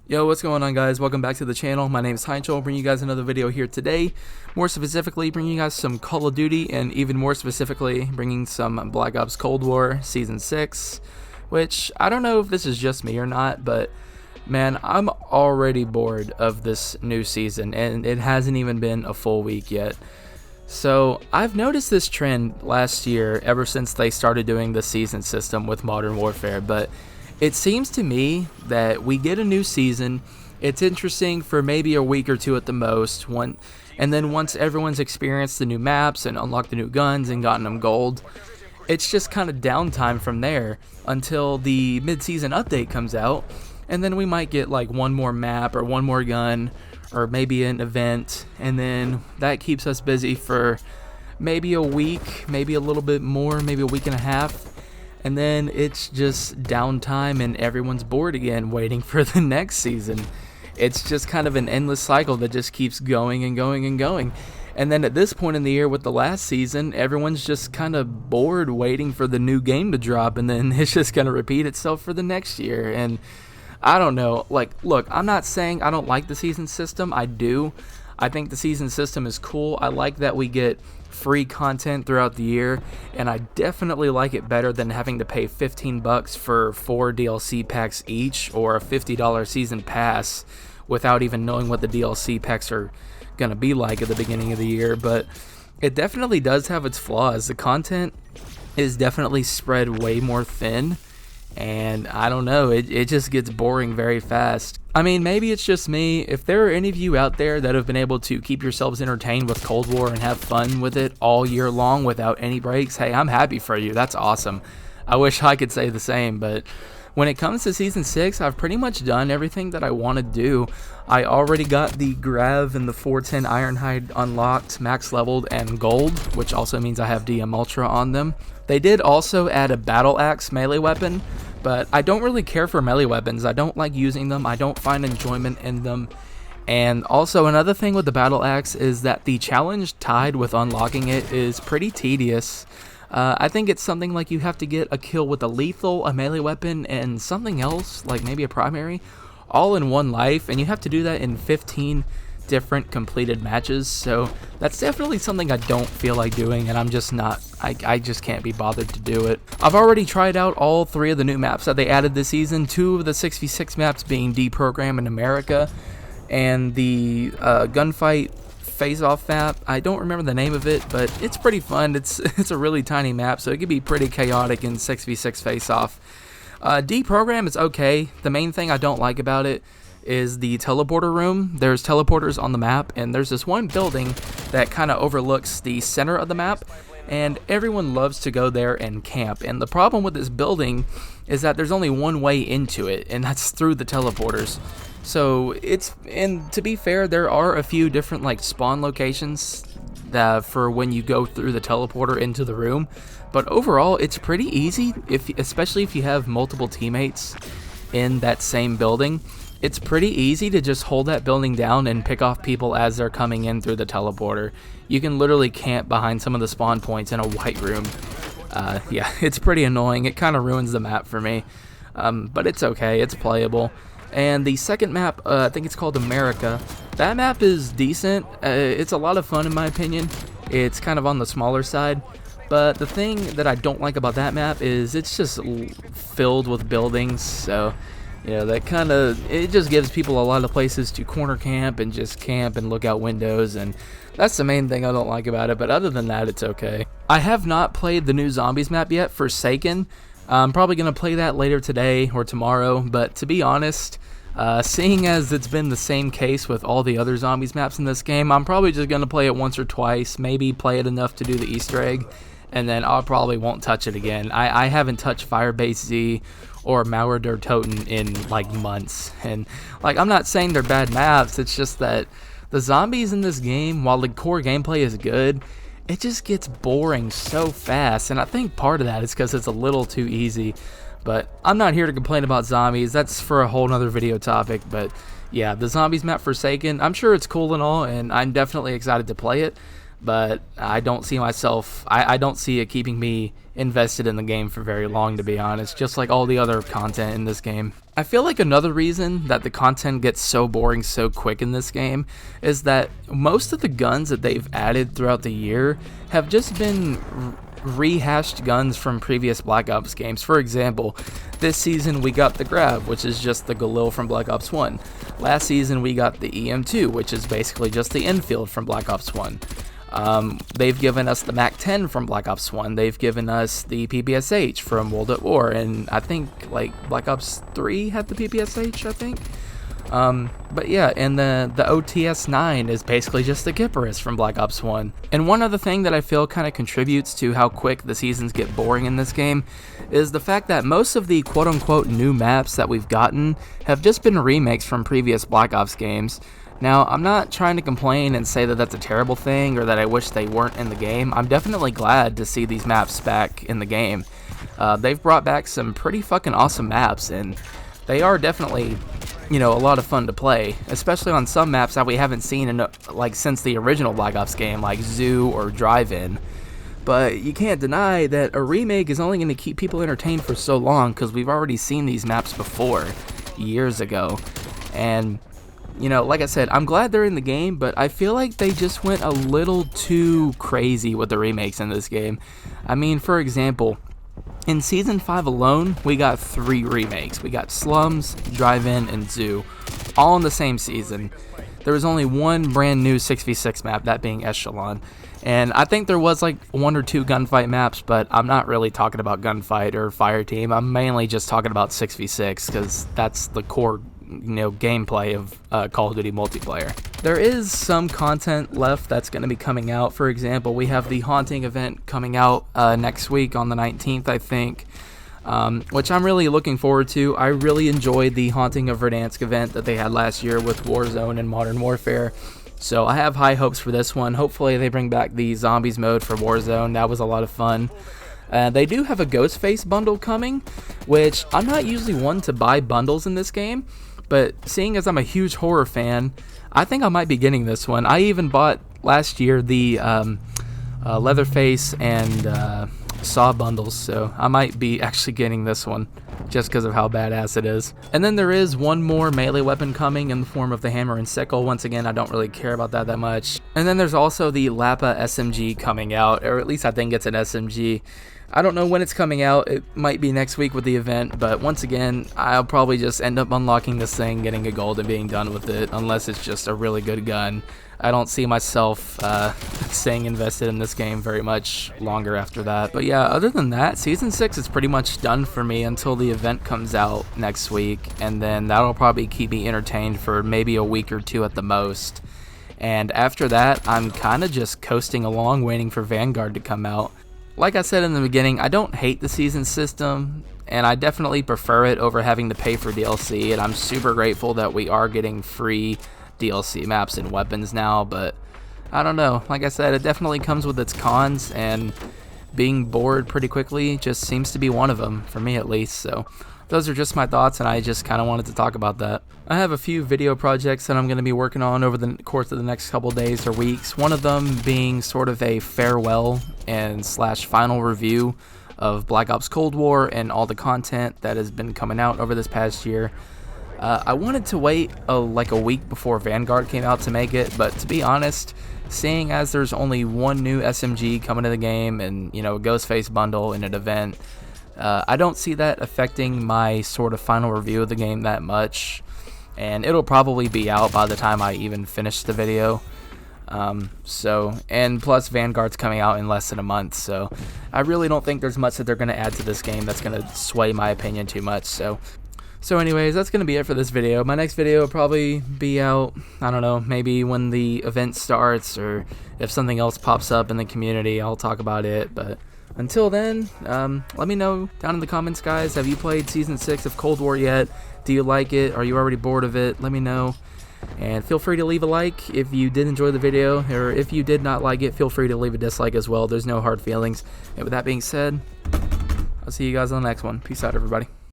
Yo, what's going on, guys? Welcome back to the channel. My name is Heinchel. Bringing you guys another video here today. More specifically, bringing you guys some Call of Duty, and even more specifically, bringing some Black Ops Cold War Season 6, which I don't know if this is just me or not, but man, I'm already bored of this new season, and it hasn't even been a full week yet. So I've noticed this trend last year ever since they started doing the season system with Modern Warfare, but it seems to me that we get a new season, it's interesting for maybe a week or two at the most, and then once everyone's experienced the new maps and unlocked the new guns and gotten them gold, it's just kind of downtime from there until the mid-season update comes out, and then we might get like one more map or one more gun or maybe an event, and then that keeps us busy for maybe a week, maybe a little bit more, maybe a week and a half. And then it's just downtime and everyone's bored again waiting for the next season. It's just kind of an endless cycle that just keeps going and going and going. And then at this point in the year with the last season, everyone's just kind of bored waiting for the new game to drop, and then it's just going to repeat itself for the next year. And I don't know, like, look, I'm not saying I don't like the season system. I do. I think the season system is cool. I like that we get free content throughout the year, and I definitely like it better than having to pay $15 for 4 DLC packs each, or a $50 season pass without even knowing what the DLC packs are gonna be like at the beginning of the year. But it definitely does have its flaws. The content is definitely spread way more thin, and I don't know, it just gets boring very fast. I mean, maybe it's just me. If there are any of you out there that have been able to keep yourselves entertained with Cold War and have fun with it all year long without any breaks, hey, I'm happy for you. That's awesome. I wish I could say the same, but when it comes to Season 6, I've pretty much done everything that I want to do. I already got the Grav and the 410 Ironhide unlocked, max leveled, and gold, which also means I have DM Ultra on them. They did also add a Battle Axe melee weapon, but I don't really care for melee weapons. I don't like using them. I don't find enjoyment in them. And also another thing with the Battle Axe is that the challenge tied with unlocking it is pretty tedious. I think it's something like you have to get a kill with a lethal, a melee weapon, and something else, like maybe a primary, all in one life, and you have to do that in 15 different completed matches. So that's definitely something I don't feel like doing, and I'm just not, I just can't be bothered to do it. I've already tried out all 3 of the new maps that they added this season, 2 of the 6v6 maps being Deprogram in America, and the gunfight face-off map. I don't remember the name of it, but it's pretty fun. It's a really tiny map, so it could be pretty chaotic in 6v6 face-off. Deprogram is okay. The main thing I don't like about it is the teleporter room. There's teleporters on the map, and there's this one building that kind of overlooks the center of the map, and everyone loves to go there and camp. And the problem with this building is that there's only one way into it, and that's through the teleporters. So and to be fair, there are a few different like spawn locations for when you go through the teleporter into the room, but overall it's pretty easy, especially if you have multiple teammates in that same building. It's pretty easy to just hold that building down and pick off people as they're coming in through the teleporter. You can literally camp behind some of the spawn points in a white room. Yeah, it's pretty annoying. It kind of ruins the map for me, but it's okay. It's playable. And the second map, I think it's called America. That map is decent. It's a lot of fun in my opinion. It's kind of on the smaller side. But the thing that I don't like about that map is it's just filled with buildings. So, you know, it just gives people a lot of places to corner camp and just camp and look out windows. And that's the main thing I don't like about it. But other than that, it's okay. I have not played the new Zombies map yet, Forsaken. I'm probably going to play that later today or tomorrow, but to be honest, seeing as it's been the same case with all the other Zombies maps in this game, I'm probably just going to play it once or twice, maybe play it enough to do the Easter egg, and then I probably won't touch it again. I haven't touched Firebase Z or Mauer der Toten in like months, and like I'm not saying they're bad maps, it's just that the zombies in this game, while the core gameplay is good, it just gets boring so fast, and I think part of that is because it's a little too easy. But I'm not here to complain about zombies, that's for a whole nother video topic. But yeah, the Zombies map Forsaken, I'm sure it's cool and all, and I'm definitely excited to play it. but I don't see myself, I don't see it keeping me invested in the game for very long, to be honest, just like all the other content in this game. I feel like another reason that the content gets so boring so quick in this game is that most of the guns that they've added throughout the year have just been rehashed guns from previous Black Ops games. For example, this season we got the Grav, which is just the Galil from Black Ops 1. Last season we got the EM2, which is basically just the Enfield from Black Ops 1. They've given us the MAC-10 from Black Ops 1. They've given us the PPSH from World at War, and I think like Black Ops 3 had the PPSH, I think. But yeah, and the OTS-9 is basically just the Kiparis from Black Ops 1. And one other thing that I feel kind of contributes to how quick the seasons get boring in this game is the fact that most of the quote-unquote new maps that we've gotten have just been remakes from previous Black Ops games. Now, I'm not trying to complain and say that that's a terrible thing or that I wish they weren't in the game. I'm definitely glad to see these maps back in the game. They've brought back some pretty fucking awesome maps, and they are definitely, you know, a lot of fun to play, especially on some maps that we haven't seen in, like, since the original Black Ops game, like Zoo or Drive-In. But you can't deny that a remake is only going to keep people entertained for so long, because we've already seen these maps before, years ago. And, you know, like I said, I'm glad they're in the game, but I feel like they just went a little too crazy with the remakes in this game. I mean, for example, in Season 5 alone, we got 3 remakes. We got Slums, Drive-In, and Zoo, all in the same season. There was only one brand new 6v6 map, that being Echelon. And I think there was like 1 or 2 gunfight maps, but I'm not really talking about gunfight or fireteam. I'm mainly just talking about 6v6, because that's the core, you know, gameplay of Call of Duty multiplayer. There is some content left that's going to be coming out. For example, we have the Haunting event coming out next week on the 19th, I think, which I'm really looking forward to. I really enjoyed the Haunting of Verdansk event that they had last year with Warzone and Modern Warfare, so I have high hopes for this one. Hopefully they bring back the Zombies mode for Warzone. That was a lot of fun. They do have a Ghostface bundle coming, which I'm not usually one to buy bundles in this game, but seeing as I'm a huge horror fan, I think I might be getting this one. I even bought last year the Leatherface and Saw bundles, so I might be actually getting this one just because of how badass it is. And then there is one more melee weapon coming in the form of the Hammer and Sickle. Once again, I don't really care about that much. And then there's also the Lapa SMG coming out, or at least I think it's an SMG. I don't know when it's coming out. It might be next week with the event, but once again, I'll probably just end up unlocking this thing, getting a gold, and being done with it, unless it's just a really good gun. I don't see myself staying invested in this game very much longer after that. But yeah, other than that, Season 6 is pretty much done for me until the event comes out next week, and then that'll probably keep me entertained for maybe a week or 2 at the most. And after that, I'm kind of just coasting along, waiting for Vanguard to come out. Like I said in the beginning, I don't hate the season system, and I definitely prefer it over having to pay for DLC, and I'm super grateful that we are getting free DLC maps and weapons now, but I don't know. Like I said, it definitely comes with its cons, and being bored pretty quickly just seems to be one of them, for me at least. So those are just my thoughts, and I just kind of wanted to talk about that. I have a few video projects that I'm going to be working on over the course of the next couple days or weeks. One of them being sort of a farewell and / final review of Black Ops Cold War and all the content that has been coming out over this past year. I wanted to wait like a week before Vanguard came out to make it, but to be honest, seeing as there's only one new SMG coming to the game and, you know, a Ghostface bundle in an event, I don't see that affecting my sort of final review of the game that much, and it'll probably be out by the time I even finish the video. And plus Vanguard's coming out in less than a month, so I really don't think there's much that they're going to add to this game that's going to sway my opinion too much. So anyways, that's going to be it for this video. My next video will probably be out, I don't know, maybe when the event starts, or if something else pops up in the community, I'll talk about it. But until then, let me know down in the comments, guys. Have you played Season 6 of Cold War yet? Do you like it? Are you already bored of it? Let me know. And feel free to leave a like if you did enjoy the video, or if you did not like it, feel free to leave a dislike as well. There's no hard feelings. And with that being said, I'll see you guys on the next one. Peace out, everybody.